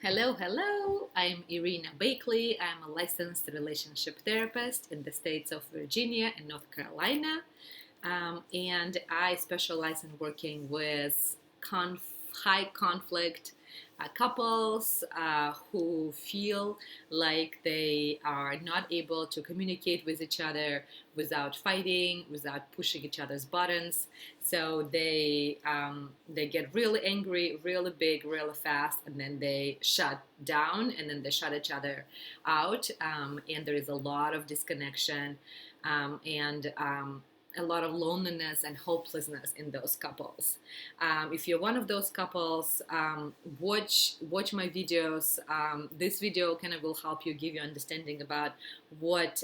Hello, hello. I'm Irina Bakley. I'm a licensed relationship therapist in the states of Virginia and North Carolina. And I specialize in working with high conflict couples who feel like they are not able to communicate with each other without fighting, without pushing each other's buttons. So they get really angry, really big, really fast, and then they shut down, and then they shut each other out. And there is a lot of disconnection, and a lot of loneliness and hopelessness in those couples. If you're one of those couples, watch my videos. This video kind of will help you, give you understanding about what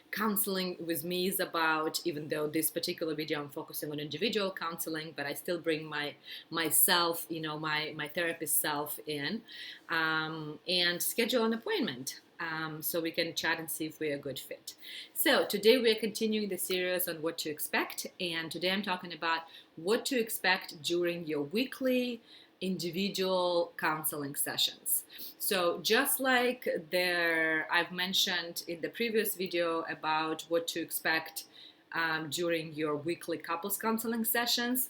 counseling with me is about. Even though this particular video I'm focusing on individual counseling, but I still bring myself, my therapist self in, and schedule an appointment. So we can chat and see if we're a good fit. So today we are continuing the series on what to expect, and today I'm talking about what to expect during your weekly individual counseling sessions. So just like I've mentioned in the previous video about what to expect during your weekly couples counseling sessions,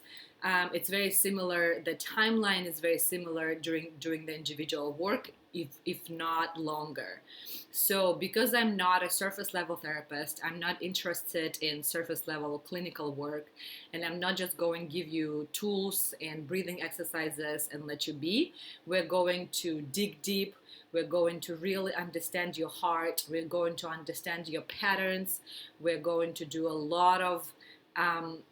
it's very similar. The timeline is very similar during the individual work, if not longer. So because I'm not a surface level therapist, I'm not interested in surface level clinical work, and I'm not just going to give you tools and breathing exercises and let you be. We're going to dig deep. We're going to really understand your heart. We're going to understand your patterns. We're going to do a lot of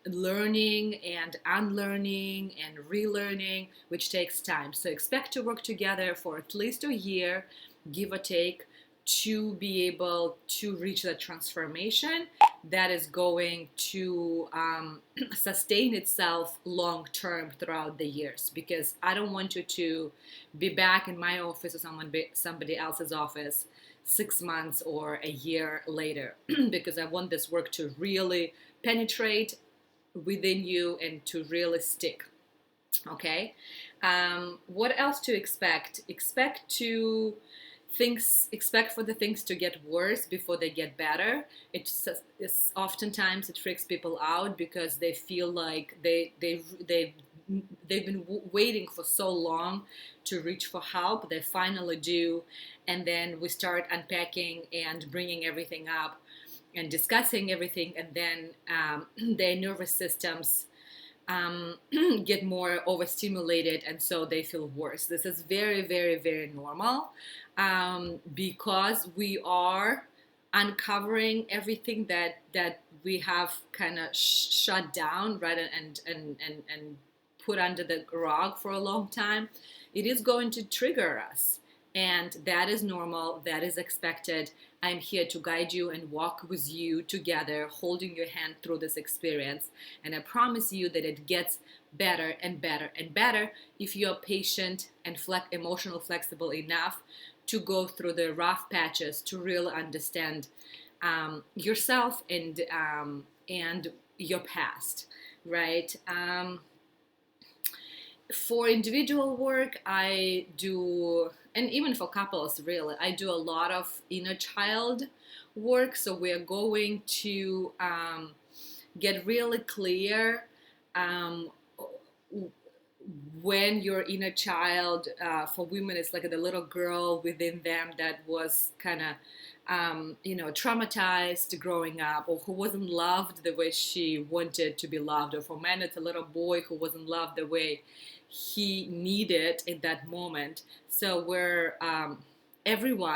learning and unlearning and relearning, which takes time. So expect to work together for at least a year, give or take, to be able to reach that transformation that is going to sustain itself long term throughout the years. Because I don't want you to be back in my office or somebody else's office 6 months or a year later, because I want this work to really penetrate within you and to really stick. Okay. What else to expect? Expect for the things to get worse before they get better. It's oftentimes it freaks people out because they feel like they've been waiting for so long to reach for help. They finally do, and then we start unpacking and bringing everything up and discussing everything, and then their nervous systems get more overstimulated, and so they feel worse. This is very, very, very normal, because we are uncovering everything that we have kind of shut down, right, and put under the rug for a long time. It is going to trigger us, and that is normal. That is expected. I'm here to guide you and walk with you together, holding your hand through this experience. And I promise you that it gets better and better and better if you're patient and emotional flexible enough to go through the rough patches to really understand yourself and your past, right? For individual work, I do, and even for couples, really, I do a lot of inner child work. So we're going to get really clear um, when your inner child, for women, it's like the little girl within them that was kind of traumatized growing up, or who wasn't loved the way she wanted to be loved. Or for men, it's a little boy who wasn't loved the way he needed in that moment. So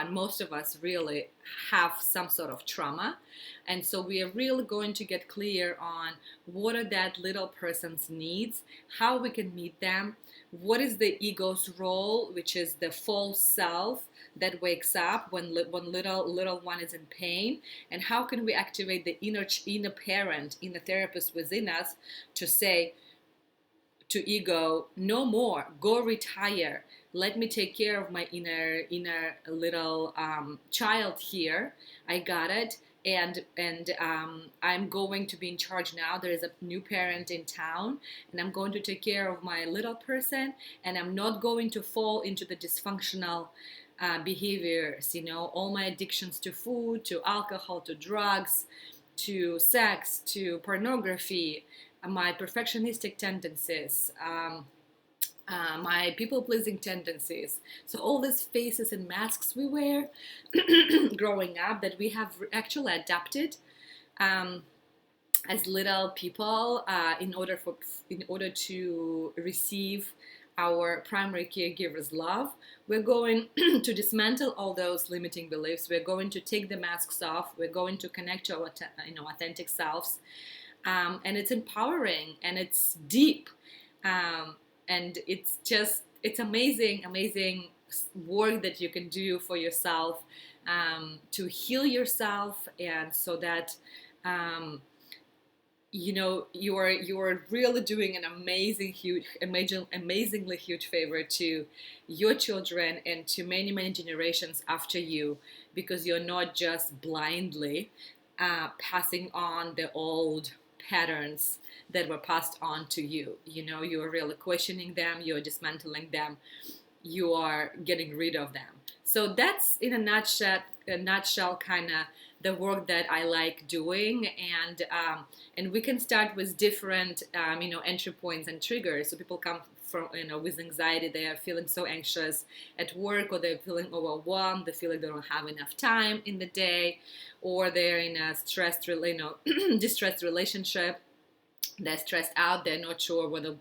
most of us really have some sort of trauma. And so we are really going to get clear on what are that little person's needs, how we can meet them, what is the ego's role, which is the false self that wakes up when little one is in pain, and how can we activate the inner parent, inner therapist within us to say to ego, no more, go retire. Let me take care of my inner little child here. I got it. and I'm going to be in charge now. There is a new parent in town, and I'm going to take care of my little person, and I'm not going to fall into the dysfunctional behaviors, all my addictions to food, to alcohol, to drugs, to sex, to pornography, my perfectionistic tendencies, my people-pleasing tendencies. So all these faces and masks we wear growing up that we have actually adapted as little people in order to receive our primary caregiver's love. We're going to dismantle all those limiting beliefs. We're going to take the masks off. We're going to connect to our authentic selves, and it's empowering and it's deep, and it's amazing work that you can do for yourself, to heal yourself, and so that you are really doing an amazingly huge favor to your children and to many generations after you, because you're not just blindly passing on the old patterns that were passed on to you. You're really questioning them, you're dismantling them, you are getting rid of them. So that's in a nutshell kind of the work that I like doing, and we can start with different entry points and triggers. So people come from with anxiety, they are feeling so anxious at work, or they're feeling overwhelmed, they feel like they don't have enough time in the day, or they're in a stressed distressed relationship. They're stressed out, they're not sure whether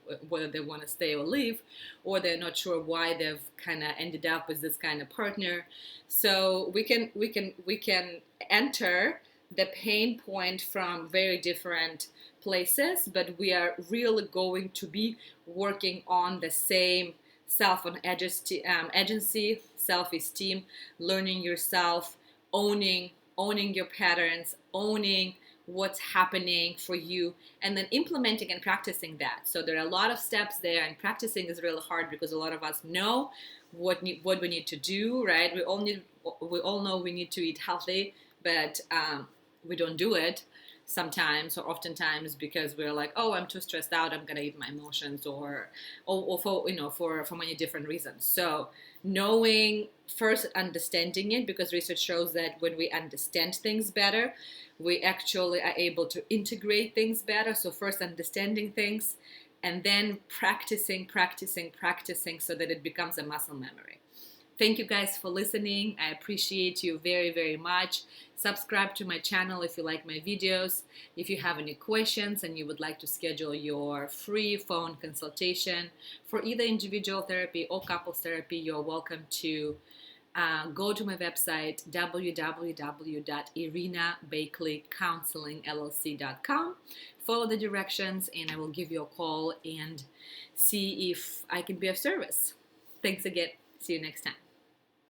they want to stay or leave, or they're not sure why they've kind of ended up with this kind of partner. So we can enter the pain point from very different places, but we are really going to be working on the same agency, self-esteem, learning yourself, owning your patterns, owning what's happening for you, and then implementing and practicing that. So there are a lot of steps there, and practicing is really hard because a lot of us know what we need to do, right? We all know we need to eat healthy, but we don't do it sometimes or oftentimes because we're like, oh, I'm too stressed out, I'm gonna eat my emotions, or for many different reasons. So first understanding it, because research shows that when we understand things better, we actually are able to integrate things better. So first understanding things, and then practicing so that it becomes a muscle memory. Thank you guys for listening. I appreciate you very much. Subscribe to my channel if you like my videos. If you have any questions and you would like to schedule your free phone consultation for either individual therapy or couples therapy, you're welcome to go to my website, www.irinabakelycounselingllc.com. Follow the directions and I will give you a call and see if I can be of service. Thanks again. See you next time.